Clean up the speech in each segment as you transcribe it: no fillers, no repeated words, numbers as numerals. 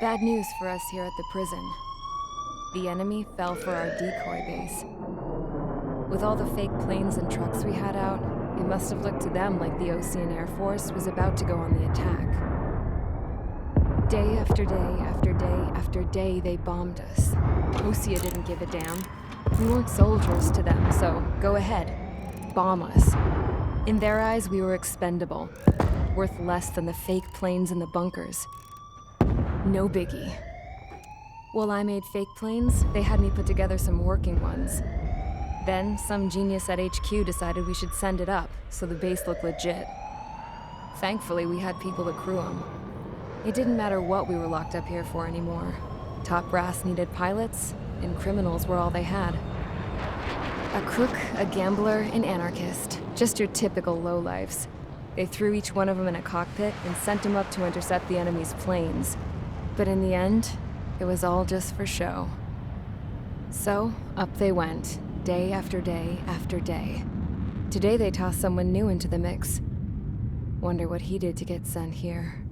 Bad news for us here at the prison. The enemy fell for our decoy base. With all the fake planes and trucks we had out, it must have looked to them like the Osean Air Force was about to go on the attack. Day after day after day after day, they bombed us. Osea didn't give a damn. We weren't soldiers to them, so go ahead. Bomb us. In their eyes, we were expendable. Worth less than the fake planes in the bunkers. No biggie. While I made fake planes, they had me put together some working ones. Then, some genius at HQ decided we should send it up, so the base looked legit. Thankfully, we had people to crew them. It didn't matter what we were locked up here for anymore. Top brass needed pilots, and criminals were all they had. A crook, a gambler, an anarchist. Just your typical lowlifes. They threw each one of them in a cockpit and sent them up to intercept the enemy's planes. But in the end, it was all just for show. So, up they went, day after day after day. Today they tossed someone new into the mix. Wonder what he did to get sent here.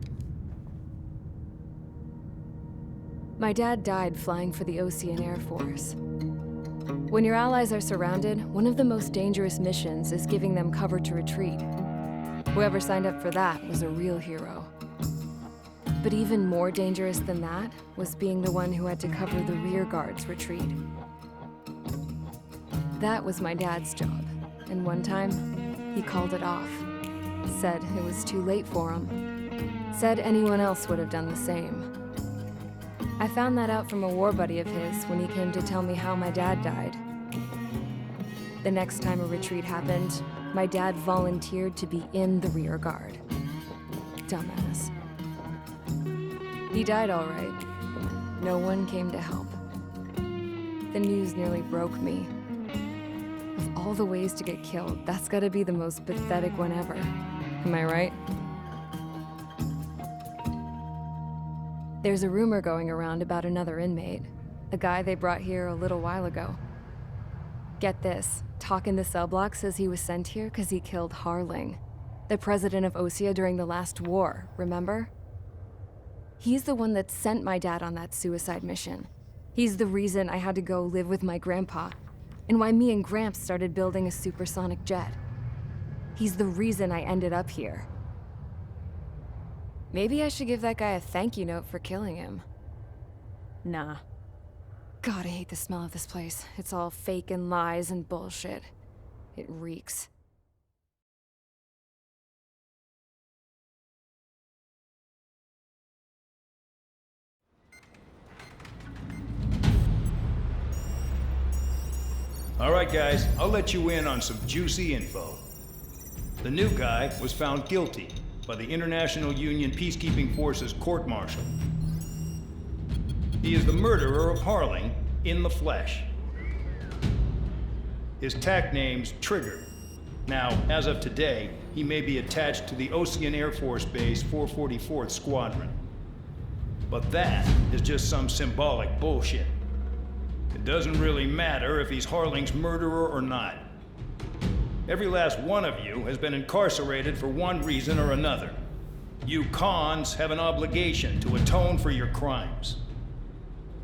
My dad died flying for the Osean Air Force. When your allies are surrounded, one of the most dangerous missions is giving them cover to retreat. Whoever signed up for that was a real hero. But even more dangerous than that was being the one who had to cover the rear guard's retreat. That was my dad's job, and one time, he called it off. Said it was too late for him. Said anyone else would have done the same. I found that out from a war buddy of his when he came to tell me how my dad died. The next time a retreat happened, my dad volunteered to be in the rear guard. Dumbass. He died all right. No one came to help. The news nearly broke me. Of all the ways to get killed, that's gotta be the most pathetic one ever. Am I right? There's a rumor going around about another inmate. A guy they brought here a little while ago. Get this, talk in the cell block says he was sent here because he killed Harling, the president of Osea during the last war, remember? He's the one that sent my dad on that suicide mission. He's the reason I had to go live with my grandpa, and why me and Gramps started building a supersonic jet. He's the reason I ended up here. Maybe I should give that guy a thank you note for killing him. Nah. God, I hate the smell of this place. It's all fake and lies and bullshit. It reeks. All right, guys, I'll let you in on some juicy info. The new guy was found guilty by the International Union Peacekeeping Forces court-martial. He is the murderer of Harling in the flesh. His TAC name's Trigger. Now, as of today, he may be attached to the Osean Air Force Base 444th Squadron. But that is just some symbolic bullshit. It doesn't really matter if he's Harling's murderer or not. Every last one of you has been incarcerated for one reason or another. You cons have an obligation to atone for your crimes.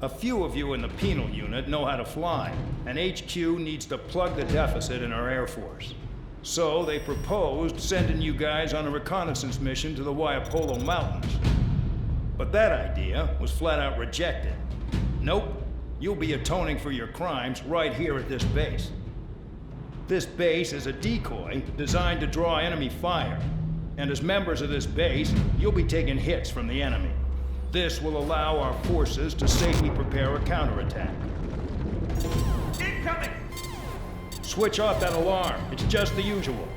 A few of you in the penal unit know how to fly, and HQ needs to plug the deficit in our Air Force. So they proposed sending you guys on a reconnaissance mission to the Waiapolo Mountains. But that idea was flat out rejected. Nope, you'll be atoning for your crimes right here at this base. This base is a decoy designed to draw enemy fire, and as members of this base, you'll be taking hits from the enemy. This will allow our forces to safely prepare a counterattack. Incoming! Switch off that alarm. It's just the usual.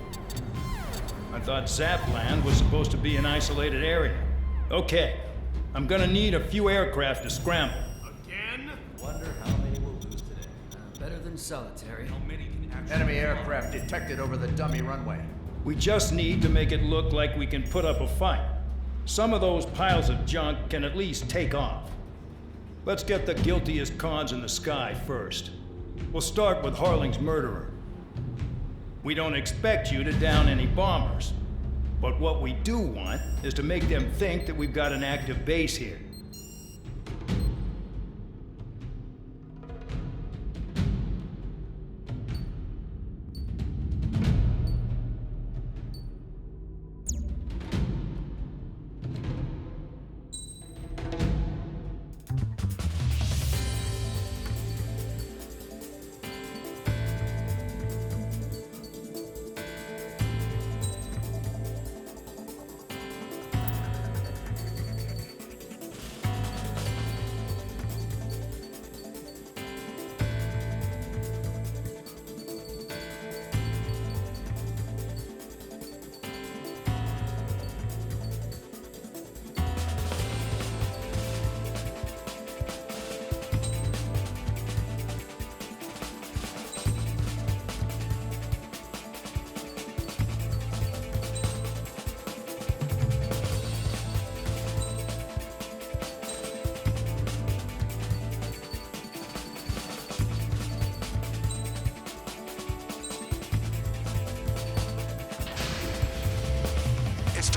I thought Zapland was supposed to be an isolated area. Okay, I'm gonna need a few aircraft to scramble. Again? Wonder how many we'll lose today. Better than solitary. How many can actually... Enemy aircraft detected over the dummy runway. We just need to make it look like we can put up a fight. Some of those piles of junk can at least take off. Let's get the guiltiest cons in the sky first. We'll start with Harling's murderer. We don't expect you to down any bombers, but what we do want is to make them think that we've got an active base here.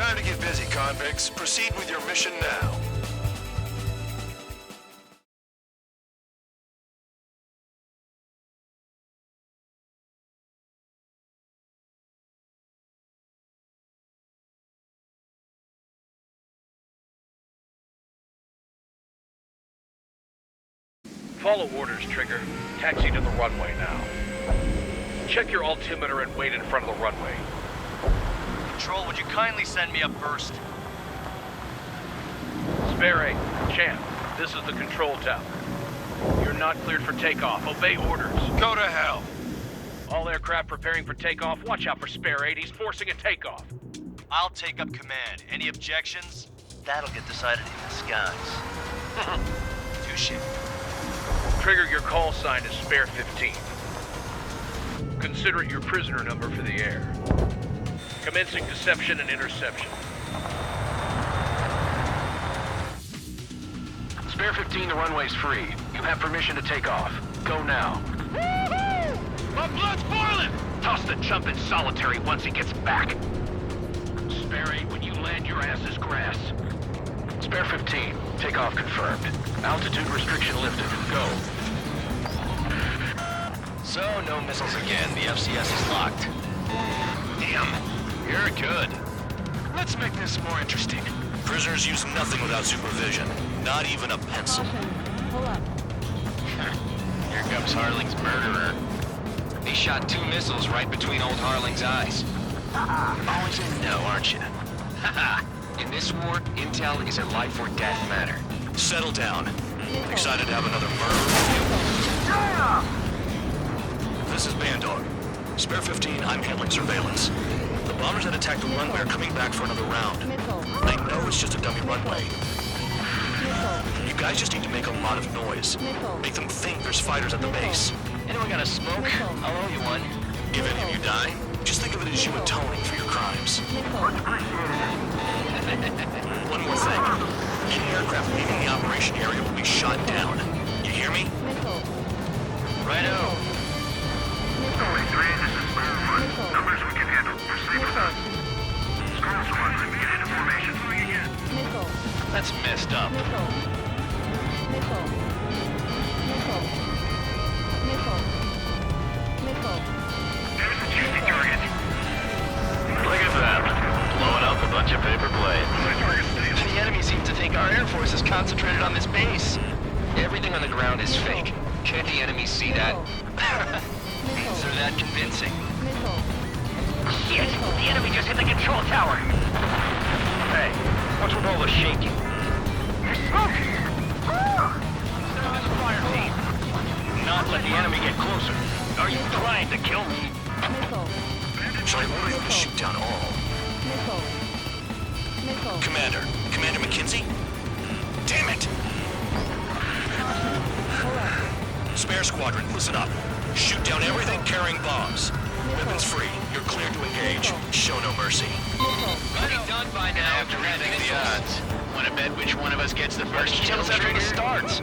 Time to get busy, convicts. Proceed with your mission now. Follow orders, Trigger. Taxi to the runway now. Check your altimeter and wait in front of the runway. Control, would you kindly send me up first? Spare 8, Champ, this is the control tower. You're not cleared for takeoff. Obey orders. Go to hell. All aircraft preparing for takeoff. Watch out for Spare 8. He's forcing a takeoff. I'll take up command. Any objections? That'll get decided in the skies. Touche. Trigger, your call sign is Spare 15. Consider it your prisoner number for the air. Commencing deception and interception. Spare 15, the runway's free. You have permission to take off. Go now. My blood's boiling! Toss the chump in solitary once he gets back. Spare 8, when you land, your ass is grass. Spare 15, takeoff confirmed. Altitude restriction lifted. Go. So, no missiles again. The FCS is locked. Damn, you're good. Let's make this more interesting. Prisoners use nothing without supervision. Not even a pencil. Pull up. Here comes Harling's murderer. He shot 2 missiles right between old Harling's eyes. Always in the know, aren't you? In this war, intel is a life or death matter. Settle down. Excited to have another murder? This is Bandog. Spare 15, I'm handling surveillance. The bombers that attacked the runway are coming back for another round. I know it's just a dummy runway. You guys just need to make a lot of noise. Make them think there's fighters at the base. Anyone got a smoke? I'll owe you one. If any of you die, just think of it as you atoning for your crimes. One more thing. Any aircraft leaving the operation area will be shot down. You hear me? Righto. Numbers we can handle. Proceed with us. Squad squad, get into formation. That's messed up. There's a juicy target. Look at that. Blowing up a bunch of paper planes. The enemy seems to think our Air Force is concentrated on this base. Everything on the ground is fake. Can't the enemy see that? Is there that convincing? Shit! The enemy just hit the control tower! Hey, what's with all the shaking? There's smoke! This fire team! Not let the enemy get closer. Are you trying to kill me? Shall I order them to shoot down all? Commander McKenzie? Damn it! Spare squadron, listen up. Shoot down everything carrying bombs. Weapons free. You're cleared to engage. Show no mercy. Pretty done by now. Have to rethink the odds. Want to bet which one of us gets the first Tell us after the starts.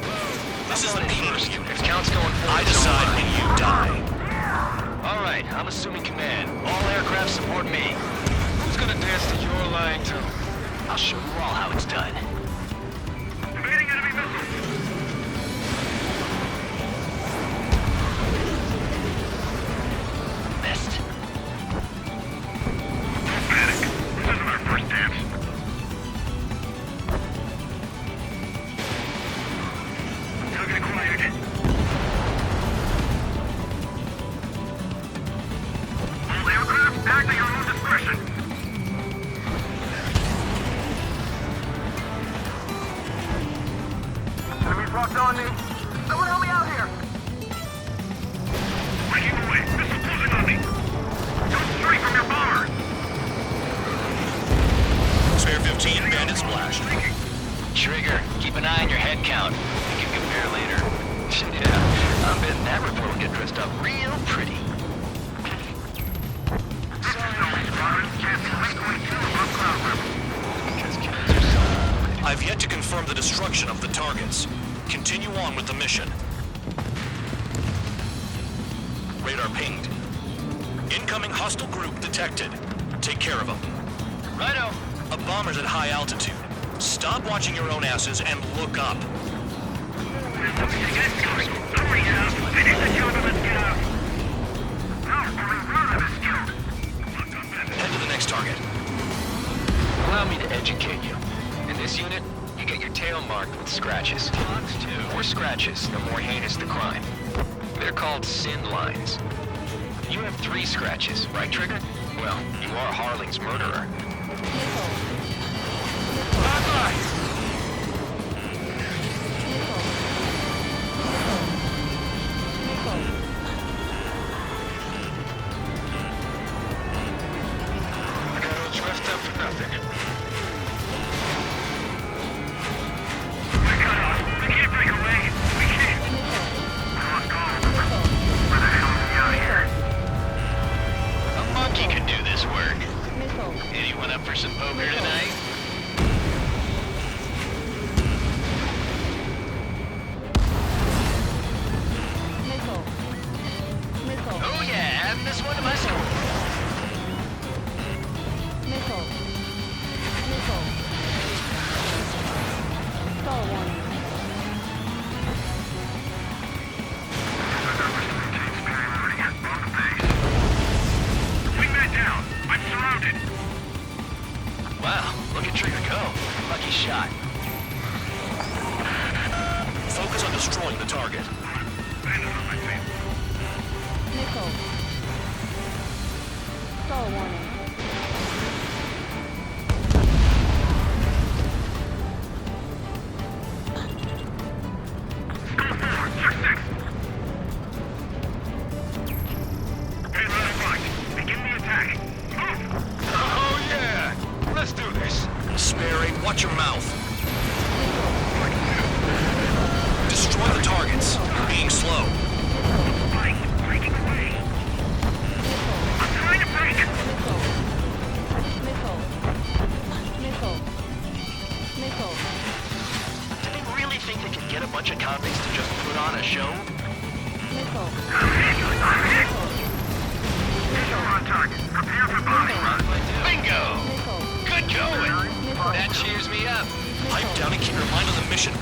This is the meeting unit. If counts going forward, I decide when you die. All right, I'm assuming command. All aircraft support me. Who's gonna dance to your line too? I'll show you all how it's done. Evading enemy missiles. Missed. Don't panic. This isn't our first dance. Now get quiet. All aircraft, act at your own discretion. Enemies locked on me. Someone help me out here. Breaking away. Missile closing on me. Don't stray from your bomber. Spare 15, bandit splashed. Trigger, keep an eye on your head count. We can compare later. Yeah, I'm betting that report will get dressed up real pretty. I've yet to confirm the destruction of the targets. Continue on with the mission. Radar pinged. Incoming hostile group detected. Take care of them. Righto. A bomber's at high altitude. Stop watching your own asses and look up. Hurry now! Finish the job and let's get out! Head to the next target. Allow me to educate you. In this unit, you get your tail marked with scratches. The more scratches, the more heinous the crime. They're called sin lines. You have 3 scratches, right, Trigger? Well, you are Harling's murderer. Anyone up for some poker tonight? Oh yeah, add this one to my score. Wingman down! I'm surrounded! Wow, look at Trigger go. Lucky shot. Focus on destroying the target. Bandits on my feet. Go forward, 6-6! Get right right. Begin the attack. Move! Oh yeah! Let's do this. Sperry, watch your mouth. Destroy the targets. You're being slow. Breaking away! I'm trying to break! Do they really think they can get a bunch of convicts to just put on a show? I'm hit! Visual on target. Prepare for bombing run. Bingo! Good going! That cheers me up. Pipe down and keep your mind on the mission.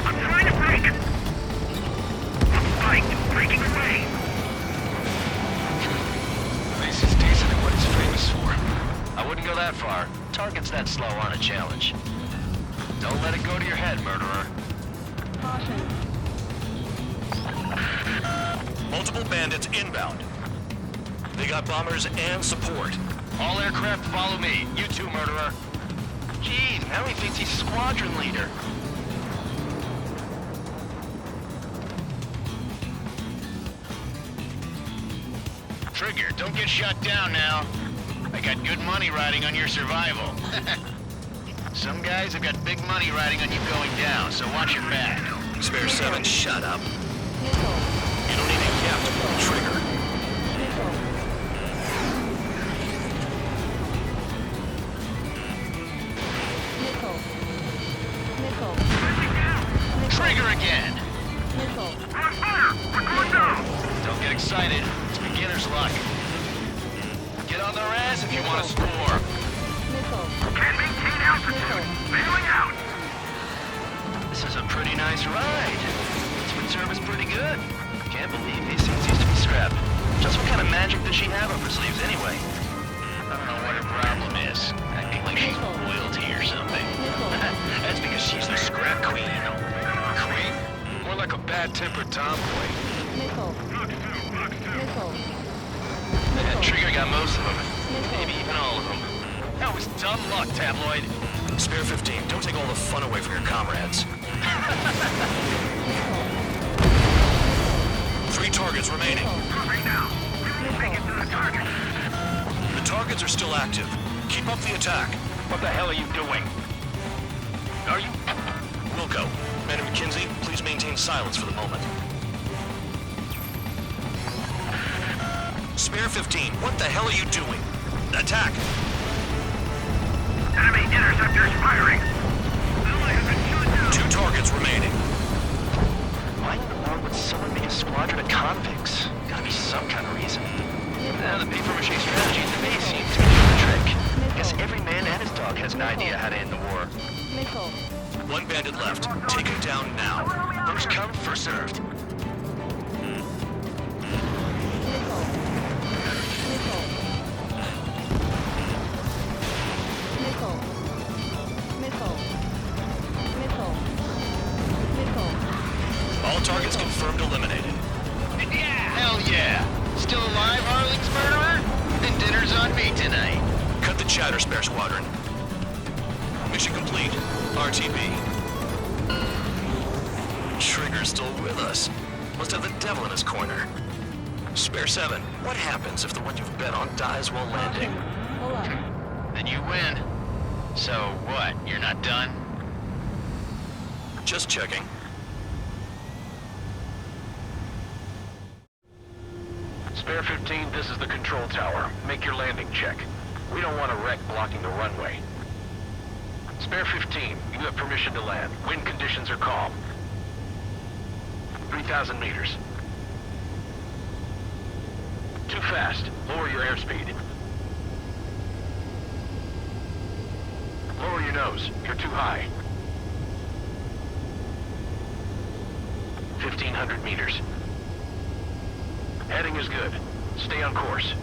I'm trying to break! Breaking away! This is decent at what it's famous for. I wouldn't go that far. Targets that slow aren't a challenge. Don't let it go to your head, murderer. Multiple bandits inbound. They got bombers and support. All aircraft follow me. You too, murderer. Geez, now he thinks he's squadron leader. Trigger, don't get shut down now. I got good money riding on your survival. Some guys have got big money riding on you going down, so watch your back. Spare 7, shut up. You don't need a gap to pull the trigger. Trigger again! We're on fire! We're going down! Don't get excited. It's beginner's luck. Get on their ass if you want to score. Can't maintain altitude! Bailing out! This is a pretty nice ride. Twin service pretty good. Can't believe these things used to be scrapped. Just what kind of magic does she have up her sleeves anyway? I don't know what her problem is. Acting like she's royalty or something. That's because she's the scrap queen. Queen? More like a bad-tempered tomboy. That Trigger got most of them. Maybe even all of them. That was dumb luck, Tabloid. Spare 15, don't take all the fun away from your comrades. 3 targets remaining. Right now! Make it to the target! The targets are still active. Keep up the attack. What the hell are you doing? Are you... Wilco, Man and McKinsey, please maintain silence for the moment. Spare 15, what the hell are you doing? Attack! Enemy interceptors firing! Ally has been shot down! 2 targets remaining. Why in the world would someone make a squadron of convicts? Gotta be some kind of reason. The paper-mache strategy is the Never served. All targets confirmed eliminated. Yeah! Hell yeah! Still alive, Harling's murderer? Then dinner's on me tonight. Cut the chatter, Spare Squadron. Mission complete. RTB. Trigger's still with us. Must have the devil in his corner. Spare 7, what happens if the one you've bet on dies while landing? Then you win. So what, you're not done? Just checking. Spare 15, this is the control tower. Make your landing check. We don't want a wreck blocking the runway. Spare 15, you have permission to land. Wind conditions are calm. 3,000 meters. Too fast. Lower your airspeed. Lower your nose. You're too high. 1,500 meters. Heading is good. Stay on course.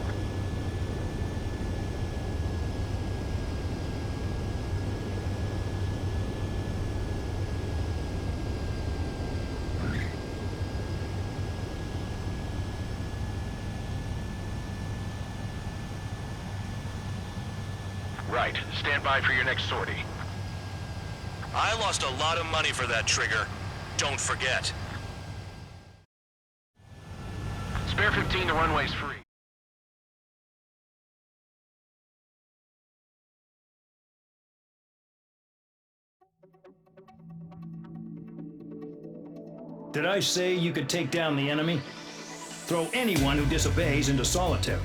Right. Stand by for your next sortie. I lost a lot of money for that trigger. Don't forget. Spare 15, the runway's free. Did I say you could take down the enemy? Throw anyone who disobeys into solitary.